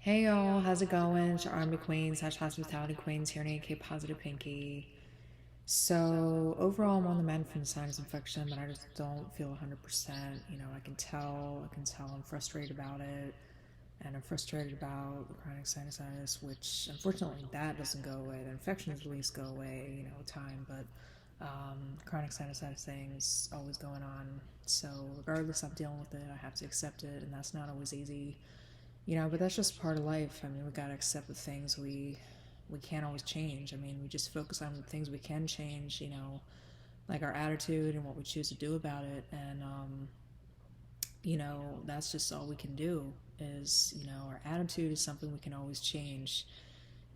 Hey y'all, how's it going? It's your Army Queen / Hospitality Queens here in AK Positive Pinky. So overall, I'm on the mend from the sinus infection, but I just don't feel 100%. I can tell I'm frustrated about it, and I'm frustrated about the chronic sinusitis, which unfortunately that doesn't go away. The infections at least go away, with time, but chronic sinusitis thing's always going on. So regardless, I'm dealing with it. I have to accept it, and that's not always easy. But that's just part of life. I mean, we gotta accept the things we can't always change. I mean, we just focus on the things we can change, like our attitude and what we choose to do about it. And that's just all we can do is, our attitude is something we can always change.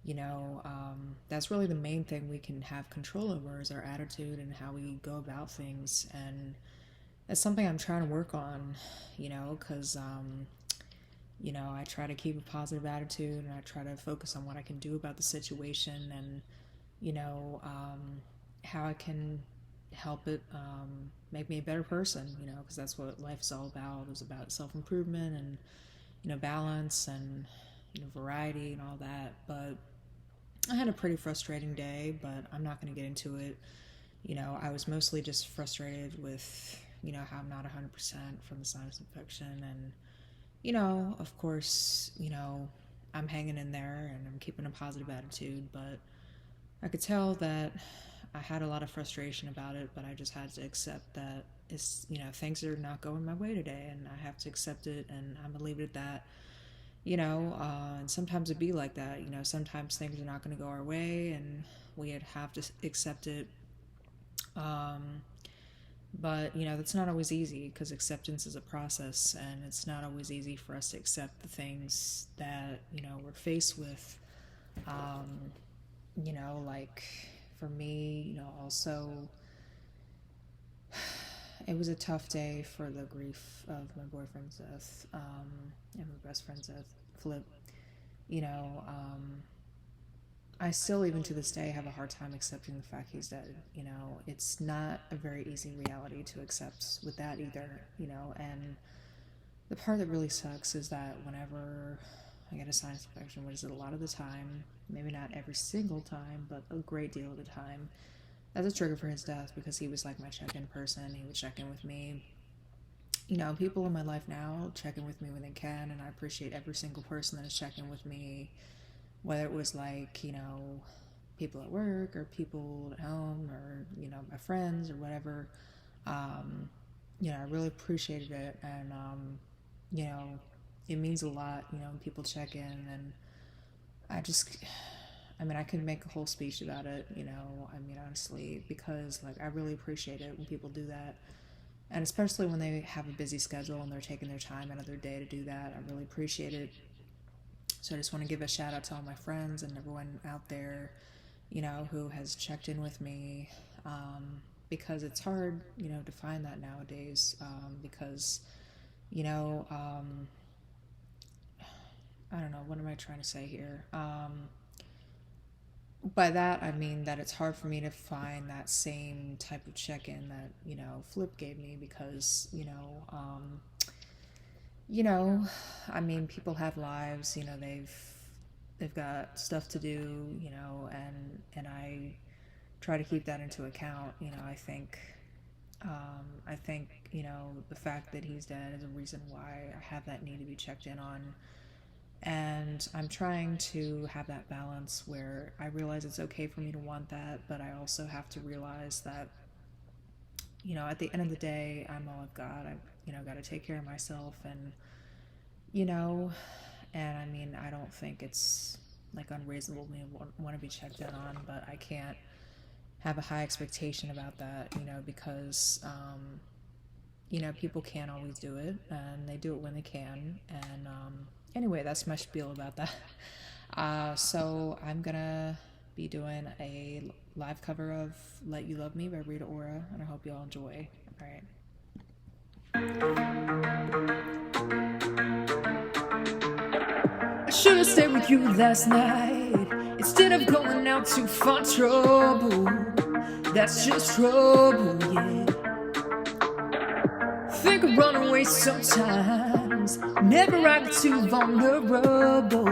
That's really the main thing we can have control over is our attitude and how we go about things. And that's something I'm trying to work on, because I try to keep a positive attitude and I try to focus on what I can do about the situation and, how I can help it make me a better person, because that's what life is all about. It's about self-improvement and, balance and, variety and all that. But I had a pretty frustrating day, but I'm not going to get into it. I was mostly just frustrated with, how I'm not 100% from the sinus infection and, of course, I'm hanging in there and I'm keeping a positive attitude, but I could tell that I had a lot of frustration about it, but I just had to accept that things are not going my way today and I have to accept it and I'm gonna leave it at that, and sometimes it'd be like that, sometimes things are not gonna go our way and we'd have to accept it. But, that's not always easy because acceptance is a process and it's not always easy for us to accept the things that, we're faced with. Like for me, also, it was a tough day for the grief of my boyfriend's death and my best friend's death, Flip. You know, I still, even to this day, have a hard time accepting the fact he's dead. It's not a very easy reality to accept with that either, and the part that really sucks is that whenever I get a sinus infection, which is a lot of the time, maybe not every single time, but a great deal of the time, that's a trigger for his death because he was like my check-in person. He would check in with me. People in my life now check in with me when they can, and I appreciate every single person that is checking with me, whether it was like, people at work or people at home or, my friends or whatever. I really appreciated it. And, it means a lot, when people check in. And I could make a whole speech about it, honestly, because like I really appreciate it when people do that. And especially when they have a busy schedule and they're taking their time out of their day to do that, I really appreciate it. So I just want to give a shout out to all my friends and everyone out there, who has checked in with me, because it's hard, to find that nowadays, because, I don't know, what am I trying to say here? By that, I mean that it's hard for me to find that same type of check-in that, Flip gave me because, people have lives, they've got stuff to do, and I try to keep that into account. I think, the fact that he's dead is a reason why I have that need to be checked in on. And I'm trying to have that balance where I realize it's okay for me to want that, but I also have to realize that, at the end of the day, I'm all I've got. I've, got to take care of myself and, I don't think it's like unreasonable me want to be checked in on, but I can't have a high expectation about that, because, people can't always do it and they do it when they can. And, anyway, that's my spiel about that. So I'm gonna be doing a live cover of Let You Love Me by Rita Ora, and I hope you all enjoy. All right. I should have stayed with you last night instead of going out to find trouble. That's just trouble, yeah. Think I'll run away sometime. sometimes. Never act too vulnerable.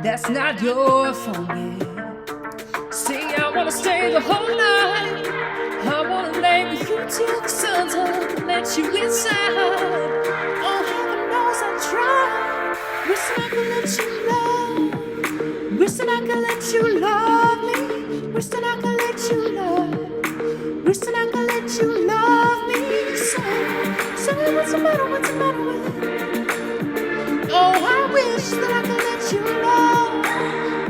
That's not your fault, yeah. See, I wanna stay the whole night. I wanna lay with you till the sun's up and let you inside. Oh, heaven knows I tried. Wishing I could let you love. Wishing I could let you love me. Wishing I could let you love. Wishing I could let you love me. So what's the matter, what's the matter with it? Oh, I wish that I could let you love.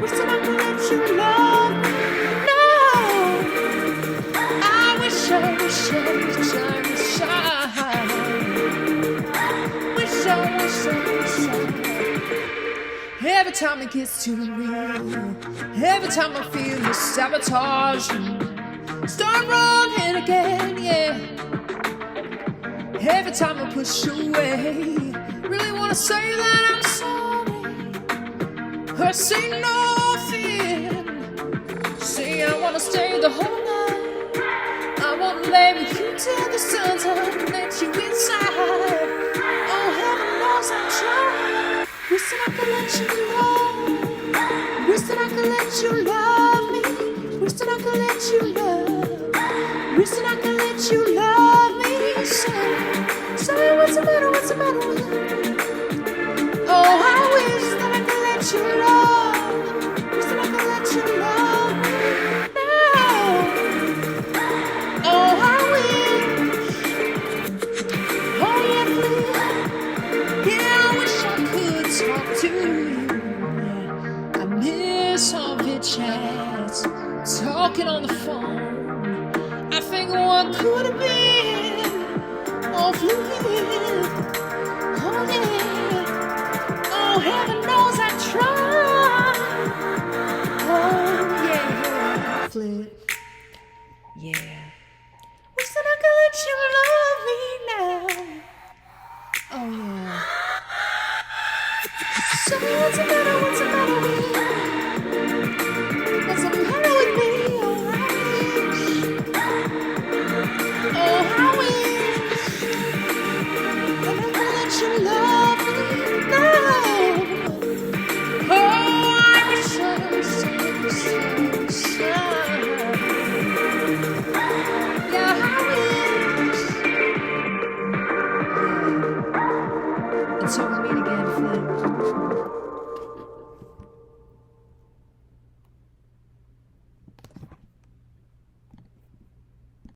Wish that I could let you love me. No, I wish I every time it gets too real, every time I feel you sabotage, start running again, yeah. Every time I push away, really wanna say that I'm sorry, or say nothing. Say I wanna stay the whole night. I wanna lay with you till the sun's up and let you inside. Oh, heaven knows I tried. Wish that I could let you love. Wish that I could let you love me. Wish that I could let you love. Wish that I could let you love me. Say what's the matter, what's the matter with it? Oh, I wish that I could let you love. Wish that I could let you love me now. Oh, I wish. Oh, yeah, please. Yeah, I wish I could talk to you. Yeah, I miss all the chats, talking on the phone. I think what could have been. Oh, please. Oh, yeah. Oh, heaven knows I tried. Oh, yeah. Flip. Yeah. Wish that I could let you love me now. Oh, yeah. So what's the matter, what's the